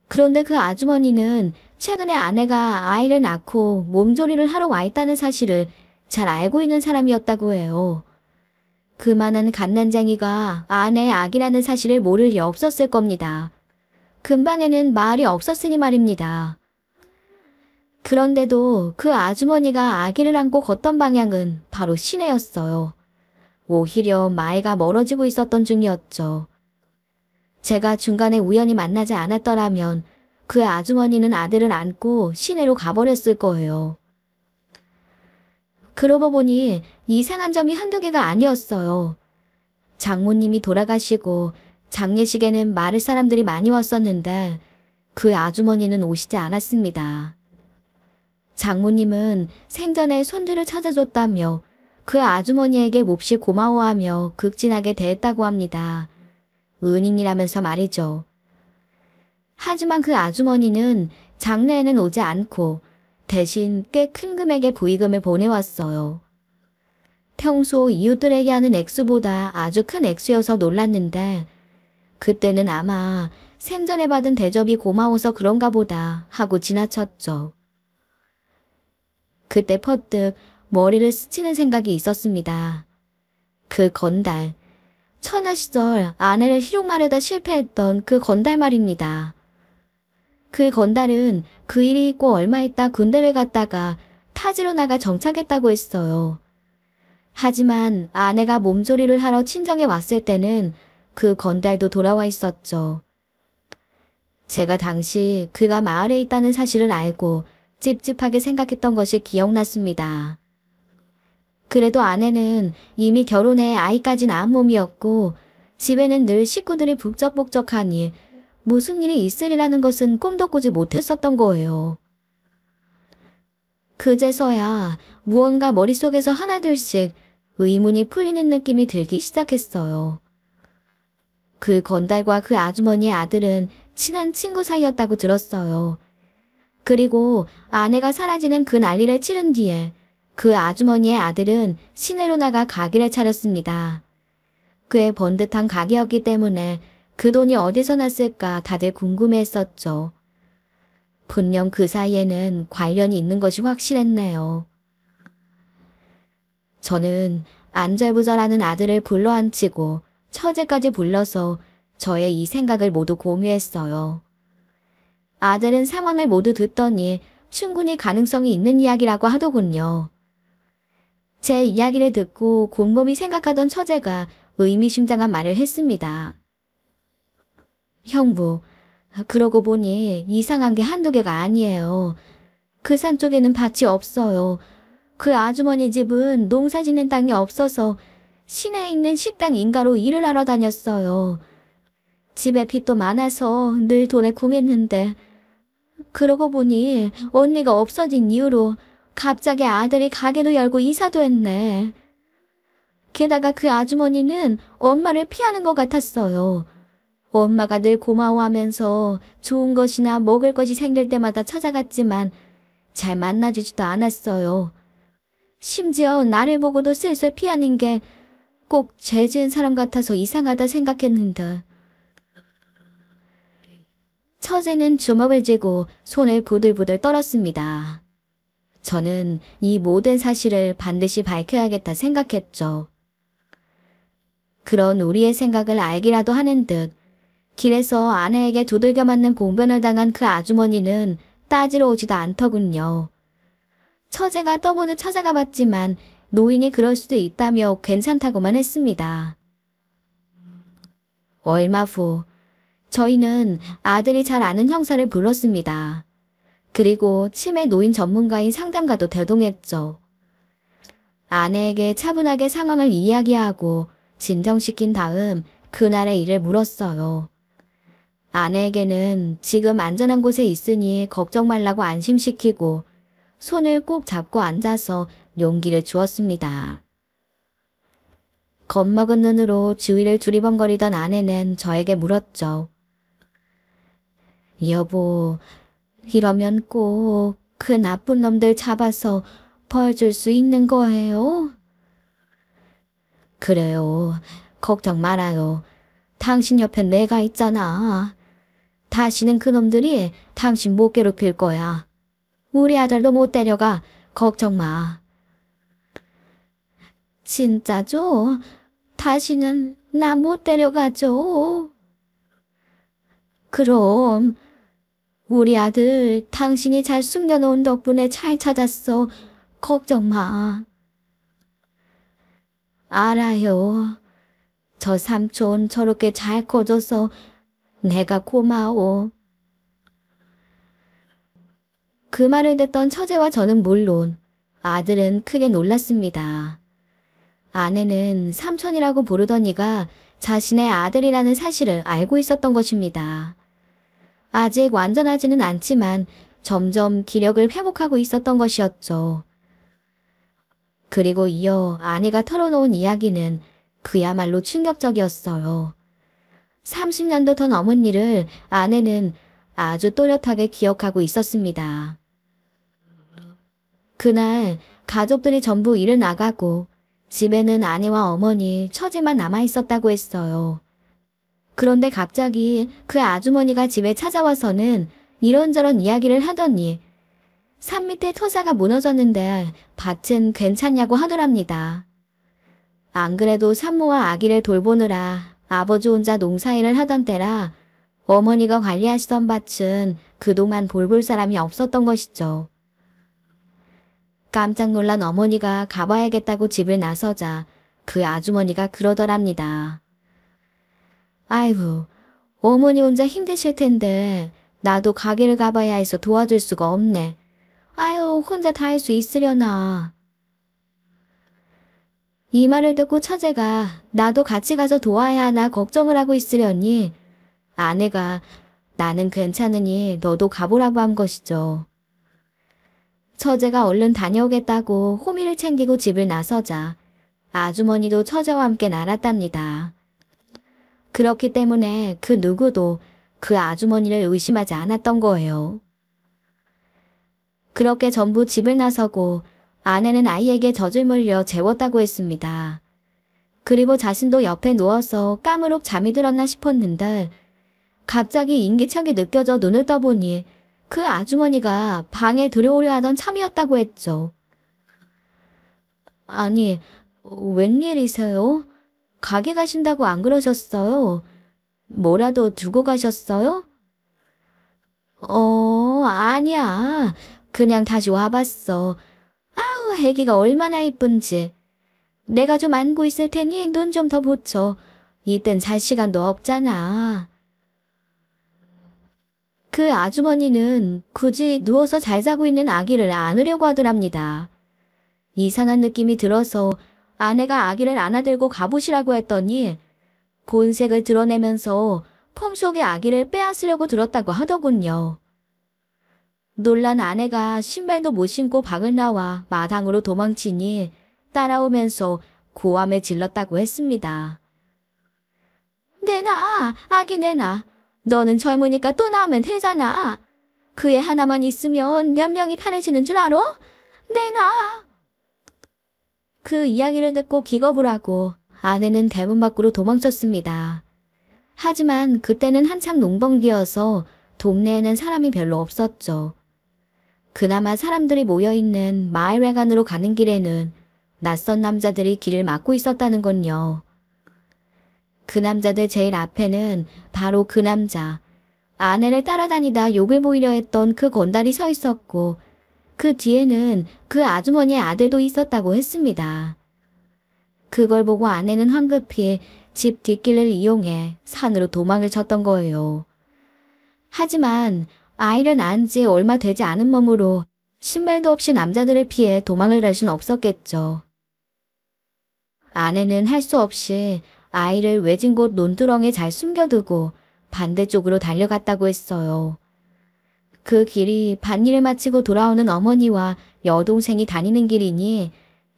그런데 그 아주머니는 최근에 아내가 아이를 낳고 몸조리를 하러 와 있다는 사실을 잘 알고 있는 사람이었다고 해요. 그만한 갓난쟁이가 아내의 아기라는 사실을 모를 리 없었을 겁니다. 근방에는 마을이 없었으니 말입니다. 그런데도 그 아주머니가 아기를 안고 걷던 방향은 바로 시내였어요. 오히려 마을과 멀어지고 있었던 중이었죠. 제가 중간에 우연히 만나지 않았더라면 그 아주머니는 아들을 안고 시내로 가버렸을 거예요. 그러고 보니 이상한 점이 한두 개가 아니었어요. 장모님이 돌아가시고 장례식에는 마을 사람들이 많이 왔었는데 그 아주머니는 오시지 않았습니다. 장모님은 생전에 손주를 찾아줬다며 그 아주머니에게 몹시 고마워하며 극진하게 대했다고 합니다. 은인이라면서 말이죠. 하지만 그 아주머니는 장례에는 오지 않고 대신 꽤 큰 금액의 부의금을 보내왔어요. 평소 이웃들에게 하는 액수보다 아주 큰 액수여서 놀랐는데 그때는 아마 생전에 받은 대접이 고마워서 그런가 보다 하고 지나쳤죠. 그때 퍼뜩 머리를 스치는 생각이 있었습니다. 그 건달, 처녀 시절 아내를 희롱하려다 실패했던 그 건달 말입니다. 그 건달은 그 일이 있고 얼마 있다 군대를 갔다가 타지로 나가 정착했다고 했어요. 하지만 아내가 몸조리를 하러 친정에 왔을 때는 그 건달도 돌아와 있었죠. 제가 당시 그가 마을에 있다는 사실을 알고 찝찝하게 생각했던 것이 기억났습니다. 그래도 아내는 이미 결혼해 아이까지 낳은 몸이었고 집에는 늘 식구들이 북적북적하니 무슨 일이 있으리라는 것은 꿈도 꾸지 못했었던 거예요. 그제서야 무언가 머릿속에서 하나둘씩 의문이 풀리는 느낌이 들기 시작했어요. 그 건달과 그 아주머니의 아들은 친한 친구 사이였다고 들었어요. 그리고 아내가 사라지는 그 난리를 치른 뒤에 그 아주머니의 아들은 시내로 나가 가게를 차렸습니다. 꽤 번듯한 가게였기 때문에 그 돈이 어디서 났을까 다들 궁금해했었죠. 분명 그 사이에는 관련이 있는 것이 확실했네요. 저는 안절부절하는 아들을 불러앉히고 처제까지 불러서 저의 이 생각을 모두 공유했어요. 아들은 상황을 모두 듣더니 충분히 가능성이 있는 이야기라고 하더군요. 제 이야기를 듣고 곰곰이 생각하던 처제가 의미심장한 말을 했습니다. 형부, 그러고 보니 이상한 게 한두 개가 아니에요. 그 산 쪽에는 밭이 없어요. 그 아주머니 집은 농사 짓는 땅이 없어서 시내에 있는 식당 인가로 일을 하러 다녔어요. 집에 빚도 많아서 늘 돈을 구했는데 그러고 보니 언니가 없어진 이후로 갑자기 아들이 가게도 열고 이사도 했네. 게다가 그 아주머니는 엄마를 피하는 것 같았어요. 엄마가 늘 고마워하면서 좋은 것이나 먹을 것이 생길 때마다 찾아갔지만 잘 만나주지도 않았어요. 심지어 나를 보고도 슬슬 피하는 게 꼭 죄 지은 사람 같아서 이상하다 생각했는데. 처제는 주먹을 쥐고 손을 부들부들 떨었습니다. 저는 이 모든 사실을 반드시 밝혀야겠다 생각했죠. 그런 우리의 생각을 알기라도 하는 듯 길에서 아내에게 두들겨 맞는 봉변을 당한 그 아주머니는 따지러 오지도 않더군요. 처제가 떠보듯 찾아가 봤지만 노인이 그럴 수도 있다며 괜찮다고만 했습니다. 얼마 후 저희는 아들이 잘 아는 형사를 불렀습니다. 그리고 치매 노인 전문가인 상담가도 대동했죠. 아내에게 차분하게 상황을 이야기하고 진정시킨 다음 그날의 일을 물었어요. 아내에게는 지금 안전한 곳에 있으니 걱정 말라고 안심시키고 손을 꼭 잡고 앉아서 용기를 주었습니다. 겁먹은 눈으로 주위를 두리번거리던 아내는 저에게 물었죠. 여보, 이러면 꼭 그 나쁜 놈들 잡아서 벌 줄 수 있는 거예요? 그래요. 걱정 말아요. 당신 옆에 내가 있잖아. 다시는 그놈들이 당신 못 괴롭힐 거야. 우리 아들도 못 데려가. 걱정 마. 진짜죠? 다시는 나 못 데려가죠? 그럼 우리 아들 당신이 잘 숨겨놓은 덕분에 잘 찾았어. 걱정 마. 알아요. 저 삼촌 저렇게 잘 커줘서 내가 고마워. 그 말을 듣던 처제와 저는 물론 아들은 크게 놀랐습니다. 아내는 삼촌이라고 부르던 이가 자신의 아들이라는 사실을 알고 있었던 것입니다. 아직 완전하지는 않지만 점점 기력을 회복하고 있었던 것이었죠. 그리고 이어 아내가 털어놓은 이야기는 그야말로 충격적이었어요. 30년도 더 넘은 일을 아내는 아주 또렷하게 기억하고 있었습니다. 그날 가족들이 전부 일을 나가고 집에는 아내와 어머니, 처제만 남아있었다고 했어요. 그런데 갑자기 그 아주머니가 집에 찾아와서는 이런저런 이야기를 하더니 산 밑에 터사가 무너졌는데 밭은 괜찮냐고 하더랍니다. 안 그래도 산모와 아기를 돌보느라 아버지 혼자 농사일을 하던 때라 어머니가 관리하시던 밭은 그동안 돌볼 사람이 없었던 것이죠. 깜짝 놀란 어머니가 가봐야겠다고 집을 나서자 그 아주머니가 그러더랍니다. 아이고, 어머니 혼자 힘드실 텐데 나도 가게를 가봐야 해서 도와줄 수가 없네. 아유, 혼자 다 할 수 있으려나. 이 말을 듣고 처제가 나도 같이 가서 도와야 하나 걱정을 하고 있으려니 아내가 나는 괜찮으니 너도 가보라고 한 것이죠. 처제가 얼른 다녀오겠다고 호미를 챙기고 집을 나서자 아주머니도 처제와 함께 날았답니다. 그렇기 때문에 그 누구도 그 아주머니를 의심하지 않았던 거예요. 그렇게 전부 집을 나서고 아내는 아이에게 젖을 물려 재웠다고 했습니다. 그리고 자신도 옆에 누워서 까무룩 잠이 들었나 싶었는데 갑자기 인기척이 느껴져 눈을 떠보니 그 아주머니가 방에 들어오려 하던 참이었다고 했죠. 아니, 웬일이세요? 가게 가신다고 안 그러셨어요? 뭐라도 두고 가셨어요? 아니야. 그냥 다시 와봤어. 아우, 애기가 얼마나 이쁜지. 내가 좀 안고 있을 테니 눈 좀 더 붙여. 이땐 잘 시간도 없잖아. 그 아주머니는 굳이 누워서 잘 자고 있는 아기를 안으려고 하더랍니다. 이상한 느낌이 들어서 아내가 아기를 안아들고 가보시라고 했더니 본색을 드러내면서 품 속에 아기를 빼앗으려고 들었다고 하더군요. 놀란 아내가 신발도 못 신고 방을 나와 마당으로 도망치니 따라오면서 고함을 질렀다고 했습니다. 내놔, 아기 내놔. 너는 젊으니까 또 낳으면 되잖아. 그 애 하나만 있으면 몇 명이 편해지는 줄 알아? 내놔. 그 이야기를 듣고 기겁을 하고 아내는 대문 밖으로 도망쳤습니다. 하지만 그때는 한참 농번기여서 동네에는 사람이 별로 없었죠. 그나마 사람들이 모여있는 마을회관으로 가는 길에는 낯선 남자들이 길을 막고 있었다는 건요. 그 남자들 제일 앞에는 바로 그 남자, 아내를 따라다니다 욕을 보이려 했던 그 건달이 서 있었고 그 뒤에는 그 아주머니의 아들도 있었다고 했습니다. 그걸 보고 아내는 황급히 집 뒷길을 이용해 산으로 도망을 쳤던 거예요. 하지만 아이를 낳은 지 얼마 되지 않은 몸으로 신발도 없이 남자들을 피해 도망을 갈 순 없었겠죠. 아내는 할 수 없이 아이를 외진 곳 논두렁에 잘 숨겨두고 반대쪽으로 달려갔다고 했어요. 그 길이 밭일을 마치고 돌아오는 어머니와 여동생이 다니는 길이니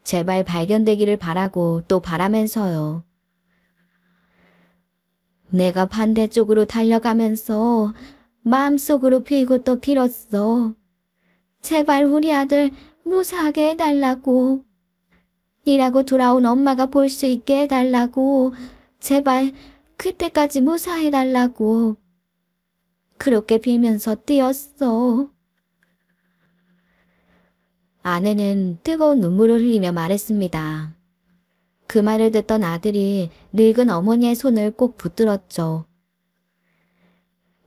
제발 발견되기를 바라고 또 바라면서요. 내가 반대쪽으로 달려가면서 마음속으로 빌고 또 빌었어. 제발 우리 아들 무사하게 해달라고. 일하고 돌아온 엄마가 볼 수 있게 해달라고. 제발 그때까지 무사해달라고. 그렇게 빌면서 뛰었어. 아내는 뜨거운 눈물을 흘리며 말했습니다. 그 말을 듣던 아들이 늙은 어머니의 손을 꼭 붙들었죠.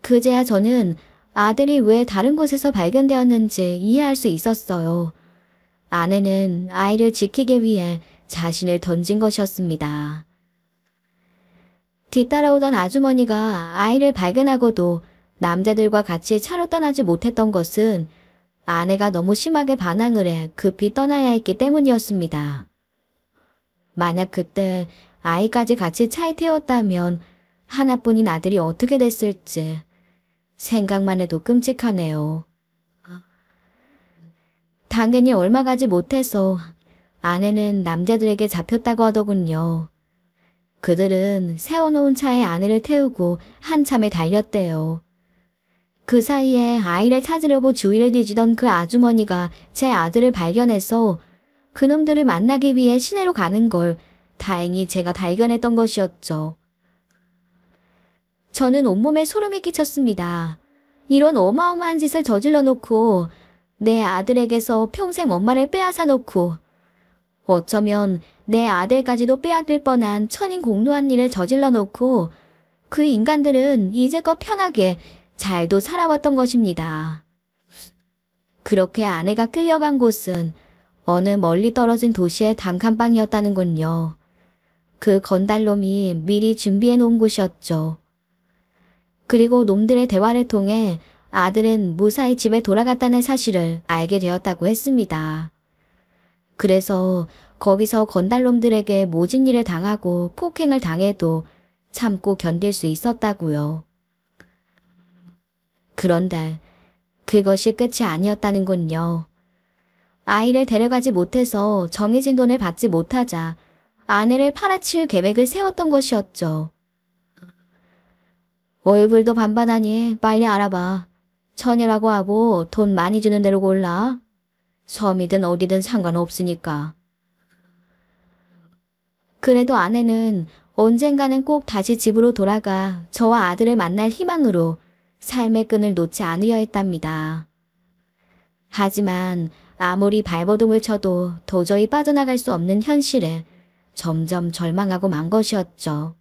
그제야 저는 아들이 왜 다른 곳에서 발견되었는지 이해할 수 있었어요. 아내는 아이를 지키기 위해 자신을 던진 것이었습니다. 뒤따라오던 아주머니가 아이를 발견하고도 남자들과 같이 차로 떠나지 못했던 것은 아내가 너무 심하게 반항을 해 급히 떠나야 했기 때문이었습니다. 만약 그때 아이까지 같이 차에 태웠다면 하나뿐인 아들이 어떻게 됐을지 생각만 해도 끔찍하네요. 당연히 얼마 가지 못해서 아내는 남자들에게 잡혔다고 하더군요. 그들은 세워놓은 차에 아내를 태우고 한참을 달렸대요. 그 사이에 아이를 찾으려고 주위를 뒤지던 그 아주머니가 제 아들을 발견해서 그놈들을 만나기 위해 시내로 가는 걸 다행히 제가 발견했던 것이었죠. 저는 온몸에 소름이 끼쳤습니다. 이런 어마어마한 짓을 저질러 놓고 내 아들에게서 평생 엄마를 빼앗아 놓고 어쩌면 내 아들까지도 빼앗길 뻔한 천인공노한 일을 저질러 놓고 그 인간들은 이제껏 편하게 잘도 살아왔던 것입니다. 그렇게 아내가 끌려간 곳은 어느 멀리 떨어진 도시의 단칸방이었다는군요. 그 건달놈이 미리 준비해 놓은 곳이었죠. 그리고 놈들의 대화를 통해 아들은 무사히 집에 돌아갔다는 사실을 알게 되었다고 했습니다. 그래서 거기서 건달놈들에게 모진 일을 당하고 폭행을 당해도 참고 견딜 수 있었다고요. 그런데 그것이 끝이 아니었다는군요. 아이를 데려가지 못해서 정해진 돈을 받지 못하자 아내를 팔아칠 계획을 세웠던 것이었죠. 얼굴도 반반하니 빨리 알아봐. 처녀라고 하고 돈 많이 주는 대로 골라. 섬이든 어디든 상관없으니까. 그래도 아내는 언젠가는 꼭 다시 집으로 돌아가 저와 아들을 만날 희망으로 삶의 끈을 놓지 않으려 했답니다. 하지만 아무리 발버둥을 쳐도 도저히 빠져나갈 수 없는 현실에 점점 절망하고 만 것이었죠.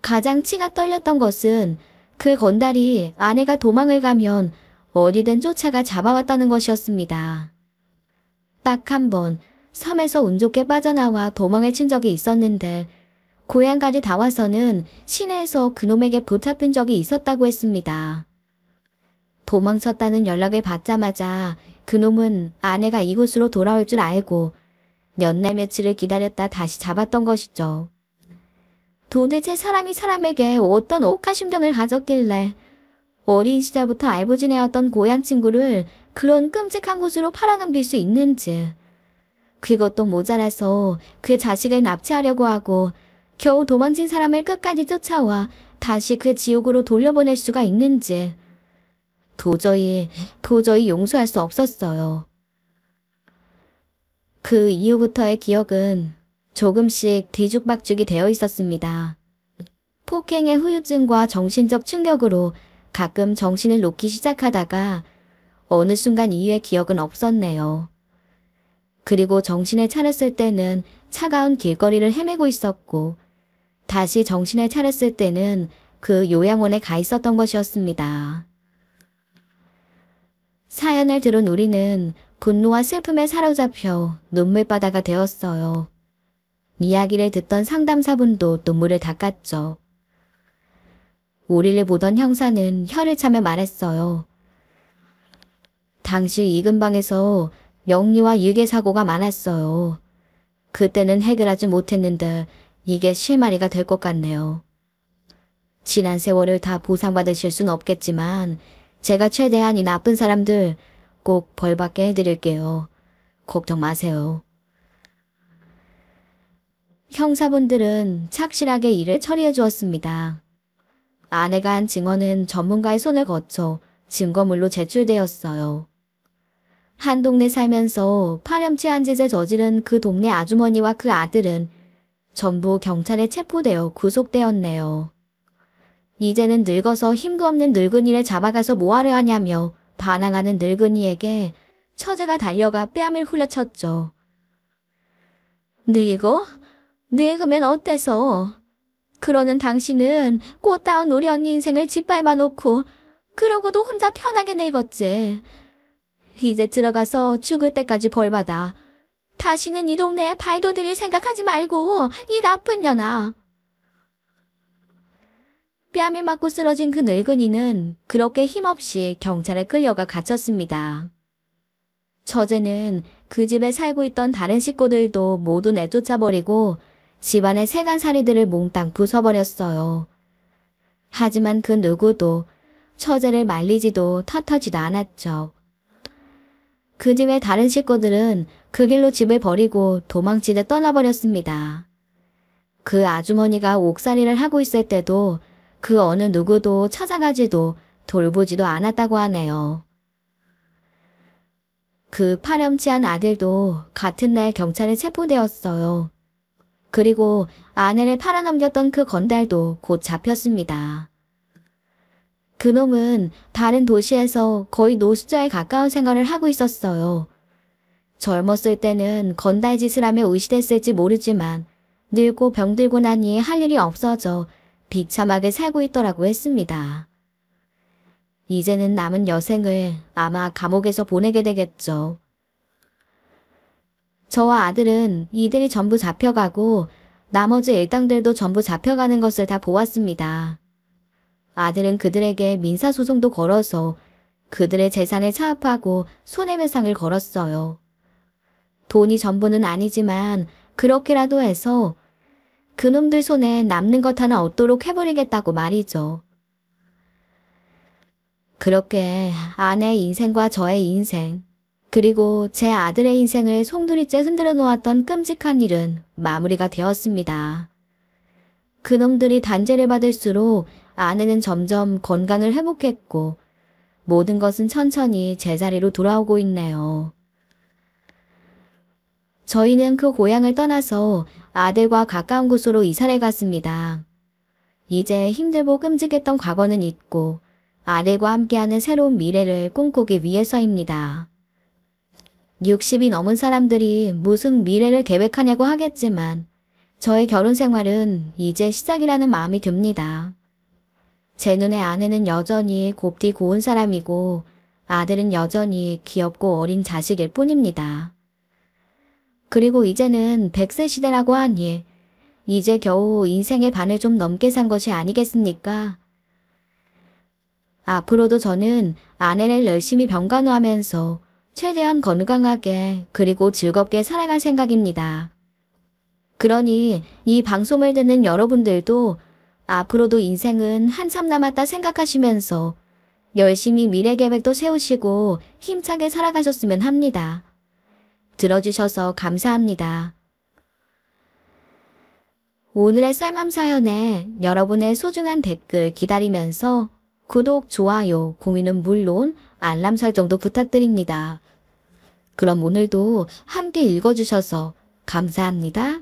가장 치가 떨렸던 것은 그 건달이 아내가 도망을 가면 어디든 쫓아가 잡아왔다는 것이었습니다. 딱 한 번 섬에서 운 좋게 빠져나와 도망을 친 적이 있었는데 고향까지 다 와서는 시내에서 그놈에게 붙잡힌 적이 있었다고 했습니다. 도망쳤다는 연락을 받자마자 그놈은 아내가 이곳으로 돌아올 줄 알고 몇 날 며칠을 기다렸다 다시 잡았던 것이죠. 도대체 사람이 사람에게 어떤 옥하심정을 가졌길래 어린 시절부터 알고 지내왔던 고향 친구를 그런 끔찍한 곳으로 팔아넘길 수 있는지, 그것도 모자라서 그 자식을 납치하려고 하고 겨우 도망친 사람을 끝까지 쫓아와 다시 그 지옥으로 돌려보낼 수가 있는지 도저히 용서할 수 없었어요. 그 이후부터의 기억은 조금씩 뒤죽박죽이 되어 있었습니다. 폭행의 후유증과 정신적 충격으로 가끔 정신을 놓기 시작하다가 어느 순간 이후의 기억은 없었네요. 그리고 정신을 차렸을 때는 차가운 길거리를 헤매고 있었고 다시 정신을 차렸을 때는 그 요양원에 가 있었던 것이었습니다. 사연을 들은 우리는 분노와 슬픔에 사로잡혀 눈물바다가 되었어요. 이야기를 듣던 상담사분도 눈물을 닦았죠. 우리를 보던 형사는 혀를 차며 말했어요. 당시 이 근방에서 명리와 유괴 사고가 많았어요. 그때는 해결하지 못했는데 이게 실마리가 될 것 같네요. 지난 세월을 다 보상받으실 순 없겠지만 제가 최대한 이 나쁜 사람들 꼭 벌받게 해드릴게요. 걱정 마세요. 형사분들은 착실하게 일을 처리해 주었습니다. 아내가 한 증언은 전문가의 손을 거쳐 증거물로 제출되었어요. 한 동네 살면서 파렴치한 짓을 저지른 그 동네 아주머니와 그 아들은 전부 경찰에 체포되어 구속되었네요. 이제는 늙어서 힘도 없는 늙은이를 잡아가서 뭐하려 하냐며 반항하는 늙은이에게 처제가 달려가 뺨을 후려쳤죠. 늙어? 늙으면 어때서? 그러는 당신은 꽃다운 우리 언니 인생을 짓밟아 놓고 그러고도 혼자 편하게 늙었지. 이제 들어가서 죽을 때까지 벌받아. 다시는 이 동네에 발도 들일 생각하지 말고 이 나쁜 년아. 뺨을 맞고 쓰러진 그 늙은이는 그렇게 힘없이 경찰에 끌려가 갇혔습니다. 처제는 그 집에 살고 있던 다른 식구들도 모두 내쫓아버리고 집안의 세간살이들을 몽땅 부숴버렸어요. 하지만 그 누구도 처제를 말리지도 탓하지도 않았죠. 그 집의 다른 식구들은 그 길로 집을 버리고 도망치듯 떠나버렸습니다. 그 아주머니가 옥살이를 하고 있을 때도 그 어느 누구도 찾아가지도 돌보지도 않았다고 하네요. 그 파렴치한 아들도 같은 날 경찰에 체포되었어요. 그리고 아내를 팔아넘겼던 그 건달도 곧 잡혔습니다. 그놈은 다른 도시에서 거의 노숙자에 가까운 생활을 하고 있었어요. 젊었을 때는 건달 짓을 하며 의시됐을지 모르지만 늙고 병들고 나니 할 일이 없어져 비참하게 살고 있더라고 했습니다. 이제는 남은 여생을 아마 감옥에서 보내게 되겠죠. 저와 아들은 이들이 전부 잡혀가고 나머지 일당들도 전부 잡혀가는 것을 다 보았습니다. 아들은 그들에게 민사소송도 걸어서 그들의 재산을 차압하고 손해배상을 걸었어요. 돈이 전부는 아니지만 그렇게라도 해서 그놈들 손에 남는 것 하나 얻도록 해버리겠다고 말이죠. 그렇게 아내 인생과 저의 인생, 그리고 제 아들의 인생을 송두리째 흔들어 놓았던 끔찍한 일은 마무리가 되었습니다. 그놈들이 단죄를 받을수록 아내는 점점 건강을 회복했고 모든 것은 천천히 제자리로 돌아오고 있네요. 저희는 그 고향을 떠나서 아들과 가까운 곳으로 이사를 갔습니다. 이제 힘들고 끔찍했던 과거는 잊고 아들과 함께하는 새로운 미래를 꿈꾸기 위해서입니다. 60이 넘은 사람들이 무슨 미래를 계획하냐고 하겠지만 저의 결혼 생활은 이제 시작이라는 마음이 듭니다. 제 눈에 아내는 여전히 곱디 고운 사람이고 아들은 여전히 귀엽고 어린 자식일 뿐입니다. 그리고 이제는 100세 시대라고 하니 이제 겨우 인생의 반을 좀 넘게 산 것이 아니겠습니까? 앞으로도 저는 아내를 열심히 병간호하면서 최대한 건강하게 그리고 즐겁게 살아갈 생각입니다. 그러니 이 방송을 듣는 여러분들도 앞으로도 인생은 한참 남았다 생각하시면서 열심히 미래 계획도 세우시고 힘차게 살아가셨으면 합니다. 들어주셔서 감사합니다. 오늘의 쌀맘 사연에 여러분의 소중한 댓글 기다리면서 구독, 좋아요, 공유는 물론 알람 설정도 부탁드립니다. 그럼 오늘도 함께 읽어주셔서 감사합니다.